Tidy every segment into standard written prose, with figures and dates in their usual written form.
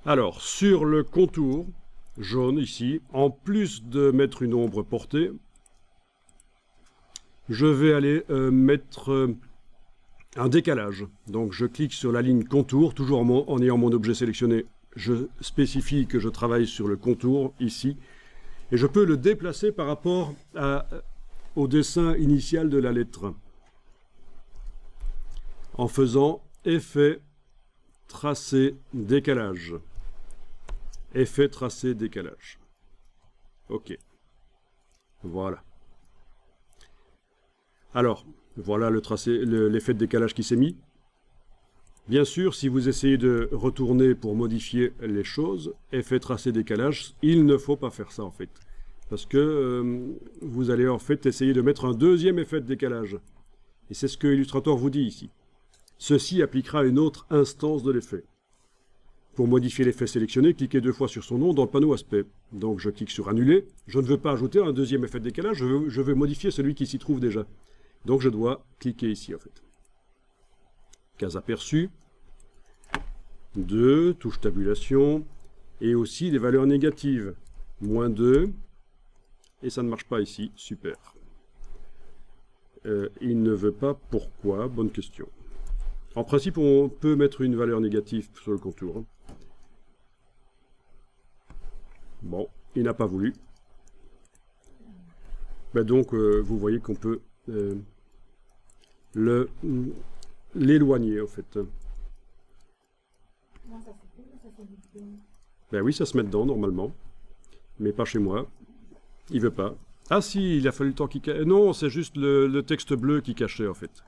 Alors, sur le contour jaune ici, en plus de mettre une ombre portée, je vais aller mettre un décalage. Donc je clique sur la ligne contour, toujours en ayant mon objet sélectionné. Je spécifie que je travaille sur le contour ici. Et je peux le déplacer par rapport au dessin initial de la lettre. En faisant effet, tracé, décalage. Effet, tracé, décalage. OK. Voilà. Alors, voilà le tracé, l'effet de décalage qui s'est mis. Bien sûr, si vous essayez de retourner pour modifier les choses, effet tracé décalage, il ne faut pas faire ça en fait. Parce que vous allez en fait essayer de mettre un deuxième effet de décalage. Et c'est ce que Illustrator vous dit ici. Ceci appliquera une autre instance de l'effet. Pour modifier l'effet sélectionné, cliquez 2 fois sur son nom dans le panneau aspect. Donc je clique sur annuler. Je ne veux pas ajouter un deuxième effet de décalage, je veux modifier celui qui s'y trouve déjà. Donc je dois cliquer ici en fait. Case aperçue, 2, touche tabulation, et aussi des valeurs négatives, -2, et ça ne marche pas ici, super. Il ne veut pas, pourquoi? Bonne question. En principe, on peut mettre une valeur négative sur le contour. Bon, il n'a pas voulu. Ben donc, vous voyez qu'on peut l'éloigner en fait. Ben oui, ça se met dedans normalement, mais pas chez moi. Il veut pas. Ah si, il a fallu le temps qu'il cache. Non, c'est juste le texte bleu qui cachait en fait.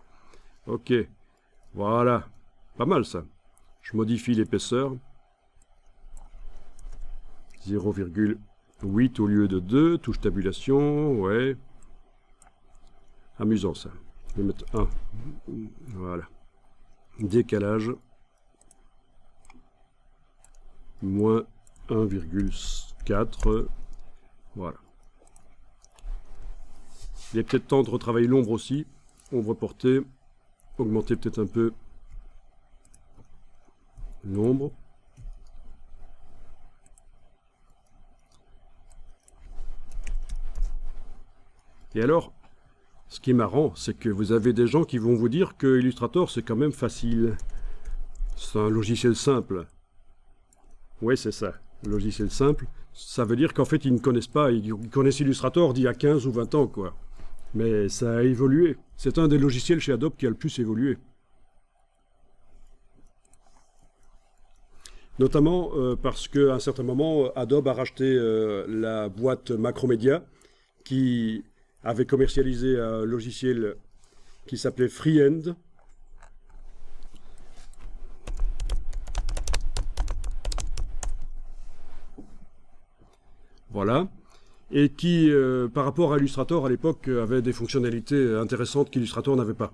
Ok, voilà, pas mal ça. Je modifie l'épaisseur. 0,8 au lieu de 2, touche tabulation, ouais. Amusant ça. Je vais mettre 1. Voilà. Décalage. Moins 1,4. Voilà. Il est peut-être temps de retravailler l'ombre aussi. Ombre portée. Augmenter peut-être un peu l'ombre. Et alors, ce qui est marrant, c'est que vous avez des gens qui vont vous dire que Illustrator, c'est quand même facile. C'est un logiciel simple. Oui, c'est ça. Le logiciel simple, ça veut dire qu'en fait, ils ne connaissent pas. Ils connaissent Illustrator d'il y a 15 ou 20 ans, quoi. Mais ça a évolué. C'est un des logiciels chez Adobe qui a le plus évolué. Notamment parce qu'à un certain moment, Adobe a racheté la boîte Macromedia qui avait commercialisé un logiciel qui s'appelait Freehand. Voilà. Et qui, par rapport à Illustrator, à l'époque, avait des fonctionnalités intéressantes qu'Illustrator n'avait pas.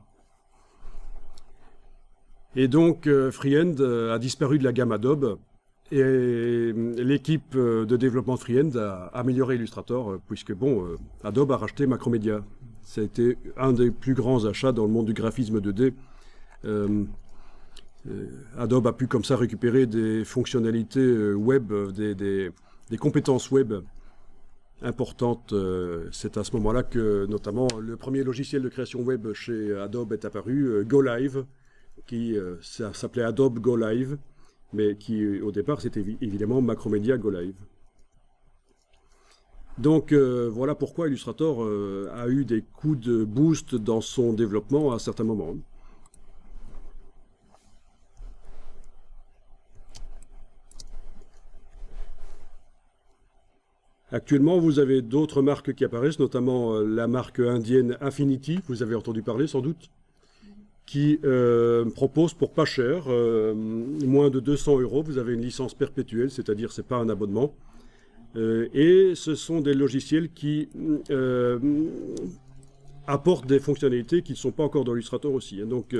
Et donc, Freehand a disparu de la gamme Adobe, et l'équipe de développement de Freehand a amélioré Illustrator, puisque, bon, Adobe a racheté Macromedia. Ça a été un des plus grands achats dans le monde du graphisme 2D. Adobe a pu comme ça récupérer des fonctionnalités web, des compétences web importante. C'est à ce moment-là que, notamment, le premier logiciel de création web chez Adobe est apparu, GoLive, qui ça s'appelait Adobe GoLive, mais qui, au départ, c'était évidemment Macromedia GoLive. Donc, voilà pourquoi Illustrator a eu des coups de boost dans son développement à certains moments. Actuellement, vous avez d'autres marques qui apparaissent, notamment la marque indienne Affinity, vous avez entendu parler sans doute, qui propose pour pas cher, moins de 200 €, vous avez une licence perpétuelle, c'est-à-dire c'est pas un abonnement. Et ce sont des logiciels qui apportent des fonctionnalités qui ne sont pas encore dans Illustrator aussi. Donc,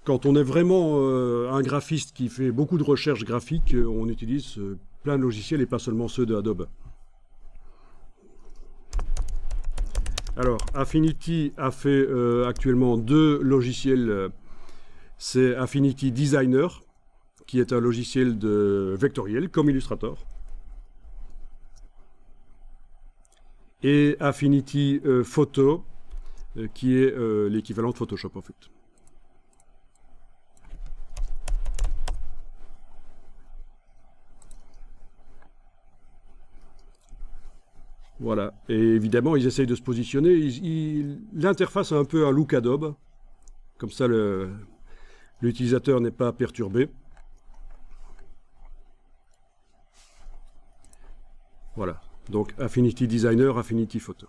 quand on est vraiment un graphiste qui fait beaucoup de recherches graphiques, on utilise plein de logiciels et pas seulement ceux de Adobe. Alors, Affinity a fait actuellement 2 logiciels. C'est Affinity Designer, qui est un logiciel de vectoriel, comme Illustrator. Et Affinity Photo, qui est l'équivalent de Photoshop, en fait. Voilà, et évidemment, ils essayent de se positionner. L'interface a un peu un look Adobe, comme ça l'utilisateur n'est pas perturbé. Voilà, donc Affinity Designer, Affinity Photo.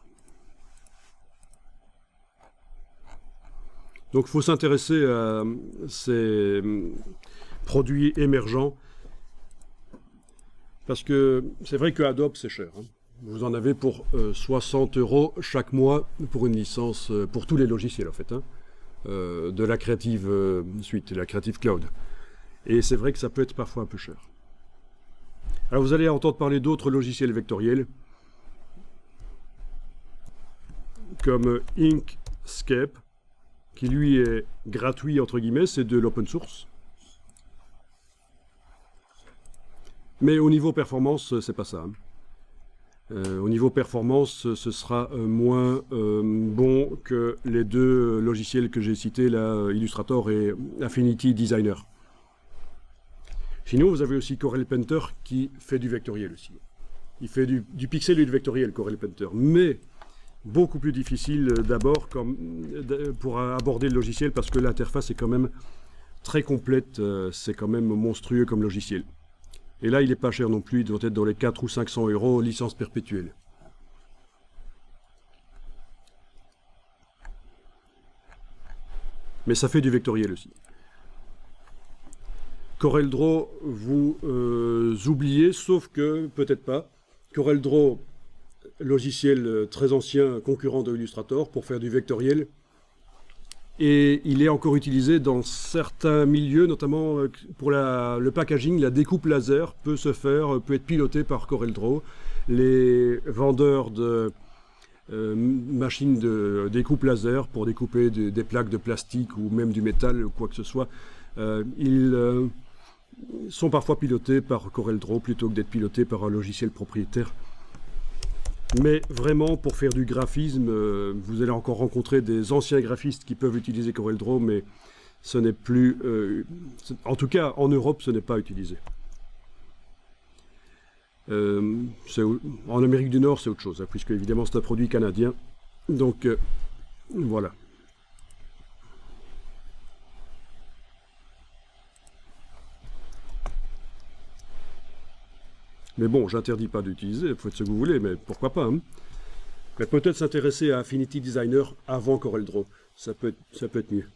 Donc il faut s'intéresser à ces produits émergents, parce que c'est vrai que Adobe c'est cher, hein. Vous en avez pour 60 € chaque mois pour une licence, pour tous les logiciels en fait, hein, de la Creative Suite, de la Creative Cloud. Et c'est vrai que ça peut être parfois un peu cher. Alors vous allez entendre parler d'autres logiciels vectoriels, comme Inkscape, qui lui est gratuit entre guillemets, c'est de l'open source. Mais au niveau performance, c'est pas ça, hein. Au niveau performance, ce sera moins bon que les deux logiciels que j'ai cités, là, Illustrator et Affinity Designer. Sinon, vous avez aussi Corel Painter qui fait du vectoriel aussi. Il fait du pixel et du vectoriel, Corel Painter. Mais beaucoup plus difficile d'abord pour aborder le logiciel parce que l'interface est quand même très complète. C'est quand même monstrueux comme logiciel. Et là, il n'est pas cher non plus, il doit être dans les 400 ou 500 € licence perpétuelle. Mais ça fait du vectoriel aussi. CorelDRAW, vous oubliez, sauf que, peut-être pas, CorelDRAW, logiciel très ancien, concurrent de Illustrator, pour faire du vectoriel, et il est encore utilisé dans certains milieux, notamment pour le packaging. La découpe laser peut être pilotée par CorelDRAW. Les vendeurs de machines de découpe laser pour découper des plaques de plastique ou même du métal ou quoi que ce soit, ils sont parfois pilotés par CorelDRAW plutôt que d'être pilotés par un logiciel propriétaire. Mais vraiment, pour faire du graphisme, vous allez encore rencontrer des anciens graphistes qui peuvent utiliser CorelDRAW, mais ce n'est plus... en tout cas, en Europe, ce n'est pas utilisé. En Amérique du Nord, c'est autre chose, hein, puisque évidemment, c'est un produit canadien. Donc, voilà. Mais bon, j'interdis pas d'utiliser, faites ce que vous voulez, mais pourquoi pas, hein. Mais peut-être s'intéresser à Affinity Designer avant CorelDRAW, ça peut être mieux.